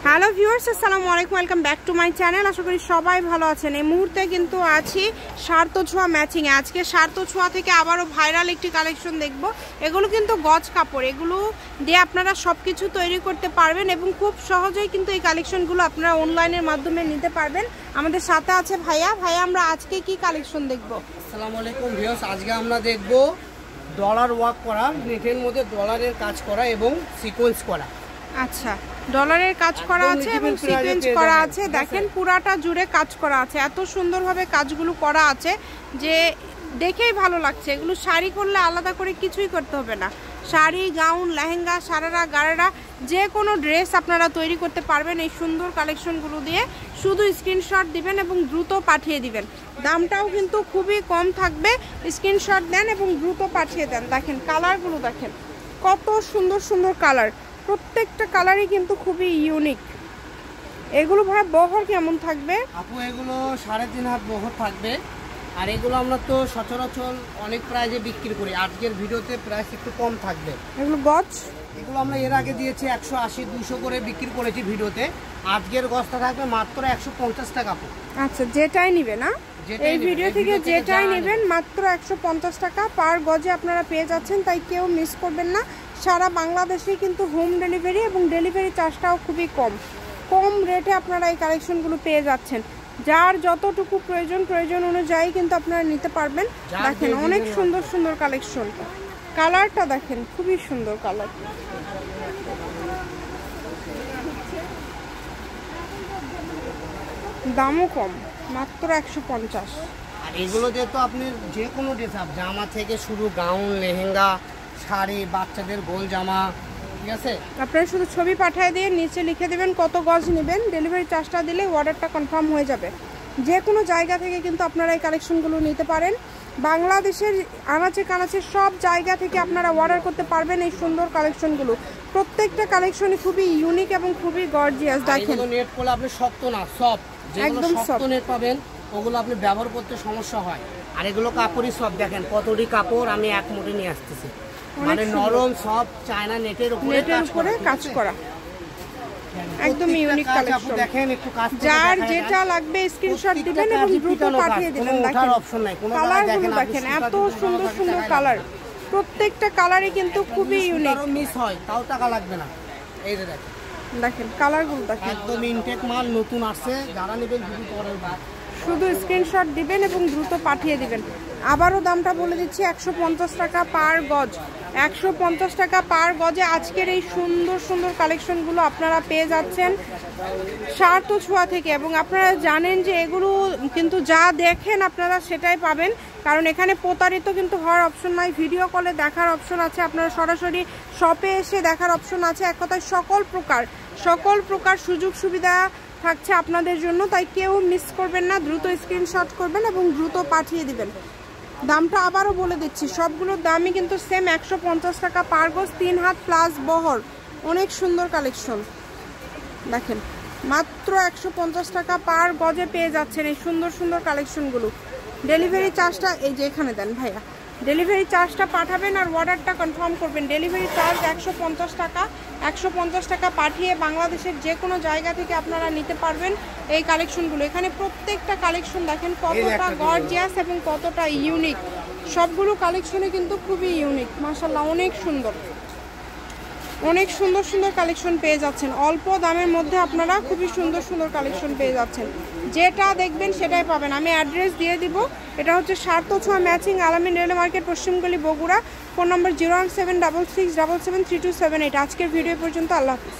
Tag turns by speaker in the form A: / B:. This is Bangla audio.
A: হ্যালো ভিউয়ার্স, আসসালামু আলাইকুম, welcome back to my channel. আশা করি সবাই ভালো আছেন। এই মুহূর্তে কিন্তু আছি সার্থ ছোঁয়া ম্যাচিং এ। আজকে সার্থ ছোঁয়া থেকে আবারও ভাইরাল একটি কালেকশন দেখব। এগুলো কিন্তু গজ কাপড়, এগুলো দিয়ে আপনারা সব কিছু তৈরি করতে পারবেন এবং খুব সহজেই কিন্তু এই কালেকশনগুলো আপনারা অনলাইনের মাধ্যমে নিতে পারবেন। আমাদের সাথে আছে ভাইয়া। আমরা আজকে কি কালেকশন দেখব?
B: আসসালামু আলাইকুম ভিউয়ার্স, আজকে আমরা দেখব ডলার ওয়ার্ক করা, নেটের মধ্যে ডলারের কাজ করা এবং সিকোয়েন্স করা।
A: আচ্ছা, ডলারের কাজ করা আছে এবং সিকোয়েন্স করা আছে। দেখেন পুরাটা জুড়ে কাজ করা আছে, এত সুন্দরভাবে কাজগুলো করা আছে যে দেখেই ভালো লাগছে। এগুলো শাড়ি করলে আলাদা করে কিছুই করতে হবে না। শাড়ি, গাউন, লেহেঙ্গা, সারারা, গারারা যে কোনো ড্রেস আপনারা তৈরি করতে পারবেন এই সুন্দর কালেকশনগুলো দিয়ে। শুধু স্ক্রিনশট দিবেন এবং দ্রুত পাঠিয়ে দিবেন। দামটাও কিন্তু খুবই কম থাকবে। স্ক্রিনশট দেন এবং দ্রুত পাঠিয়ে দেন। দেখেন কালারগুলো, দেখেন কত সুন্দর সুন্দর কালার, প্রত্যেকটা কালারই কিন্তু খুবই ইউনিক। এগুলো ভাই বহর কেমন থাকবে
B: আপু? এগুলো 3.5 হাত বহর থাকবে। আর এগুলো আমরা তো সচরাচর অনেক প্রাইজে বিক্রি করি, আজকের ভিডিওতে প্রাইস একটু কম থাকবে।
A: এগুলো গজ,
B: এগুলো আমরা এর আগে দিয়েছি 180-200 করে বিক্রি করেছি ভিডিওতে। আজকের গজটা থাকবে মাত্র 150 টাকা।
A: আচ্ছা, যেটাই নিবে না এই ভিডিও থেকে যেটাই নেবেন মাত্র 150 টাকা পার গজে আপনারা পেয়ে যাচ্ছেন। তাই কেউ মিস করবেন না। সারা বাংলাদেশে কিন্তু হোম ডেলিভারি এবং ডেলিভারি চার্জটাও খুবই কম রেটে আপনারা এই কালেকশনগুলো পেয়ে যাচ্ছেন। যার যতটুকু প্রয়োজন অনুযায়ী কিন্তু আপনারা নিতে পারবেন। দেখেন অনেক সুন্দর সুন্দর কালেকশন, কালারটা দেখেন খুবই সুন্দর কালার। দামও কম, মাত্র 150।
B: আর এগুলো যেহেতু আপনি যে কোনো ড্রেস আপ, জামা থেকে শুরু, গাউন, লেহেঙ্গা, শাড়ি, বাচ্চাদের গোল জামা, ঠিক আছে?
A: আপনারা শুধু ছবি পাঠিয়ে দিয়ে নিচে লিখে দেবেন কত গজ নেবেন। ডেলিভারি চার্জটা দিলে অর্ডারটা কনফার্ম হয়ে যাবে। যে কোনো জায়গা থেকে কিন্তু আপনারা এই কালেকশনগুলো নিতে পারেন। বাংলাদেশের আনাচে কানাচে সব জায়গা থেকে আপনারা অর্ডার করতে পারবেন এই সুন্দর কালেকশনগুলো। প্রত্যেকটা কালেকশনই খুবই ইউনিক এবং খুবই গর্জিয়াস। দেখেন
B: নেট করলে আপনি শক্ত না, সফট, যেগুলো শক্ত নেট পাবেন ওগুলো আপনি ব্যবহার করতে সমস্যা হয়। আর এগুলো কাপড়ই সব দেখেন কতটি কাপড় আমি এক মুঠে নিয়ে আসতেছি, মানে নরম সব চায়না নেটের উপরে
A: কাজ করা, একদম ইউনিক কালেকশন।
B: দেখেন একটু কাজ,
A: যার যেটা লাগবে স্ক্রিনশট দিবেন এবং দ্রুত পাঠিয়ে দিবেন। দেখেন
B: অপশন নাই, কোনো
A: কালারগুলো দেখেন এত সুন্দর সুন্দর কালার, প্রত্যেকটা কালারই কিন্তু খুবই ইউনিক।
B: মিস হয় তাও টাকা লাগবে না। এই যে
A: দেখেন কালারগুলো দেখেন
B: একদম ইনটেক মাল, নতুন আসছে। যারা নেবেন
A: শুধু স্ক্রিনশট দিবেন এবং দ্রুত পাঠিয়ে দিবেন। আবারও দামটা বলে দিচ্ছি, 150 টাকা পার গজ। 150 টাকা পার গজে আজকের এই সুন্দর সুন্দর কালেকশনগুলো আপনারা পেয়ে যাচ্ছেন সার্থ ছোঁয়া থেকে। এবং আপনারা জানেন যে এগুলো কিন্তু যা দেখেন আপনারা সেটাই পাবেন, কারণ এখানে প্রতারিত কিন্তু হওয়ার অপশন নাই। ভিডিও কলে দেখার অপশন আছে, আপনারা সরাসরি শপে এসে দেখার অপশন আছে। এক কথায় সকল প্রকার সুযোগ সুবিধা থাকছে আপনাদের জন্য। তাই কেউ মিস করবেন না, দ্রুত স্ক্রিনশট করবেন এবং দ্রুত পাঠিয়ে দিবেন। দামটা আবারও বলে দিচ্ছি, সবগুলোর দামই কিন্তু সেম 150 টাকা পার গজ, 3 হাত প্লাস বহর। অনেক সুন্দর কালেকশন দেখেন, মাত্র 150 টাকা পার গজে পেয়ে যাচ্ছেন এই সুন্দর সুন্দর কালেকশনগুলো। ডেলিভারি চার্জটা এই যে এখানে দেন ভাইয়া, ডেলিভারি চার্জটা পাঠাবেন আর অর্ডারটা কনফার্ম করবেন। ডেলিভারি চার্জ 150 টাকা। 150 টাকা পাঠিয়ে বাংলাদেশের যে কোনো জায়গা থেকে আপনারা নিতে পারবেন এই কালেকশনগুলো। এখানে প্রত্যেকটা কালেকশন দেখেন কতটা গর্জিয়াস এবং কতটা ইউনিক। সবগুলো কালেকশনে কিন্তু খুবই ইউনিক, মাশাআল্লাহ অনেক সুন্দর সুন্দর কালেকশন পেয়ে যাচ্ছেন। অল্প দামের মধ্যে আপনারা খুবই সুন্দর সুন্দর কালেকশন পেয়ে যাচ্ছেন। যেটা দেখবেন সেটাই পাবেন। আমি অ্যাড্রেস দিয়ে দিব। এটা হচ্ছে সার্থ ছোঁয়া ম্যাচিং, আলামিন রেলওয়ে মার্কেট, পশ্চিমগলি, বগুড়া। Phone number 01766773278। আজকের ভিডিও পর্যন্ত, আল্লাহ হাফিজ।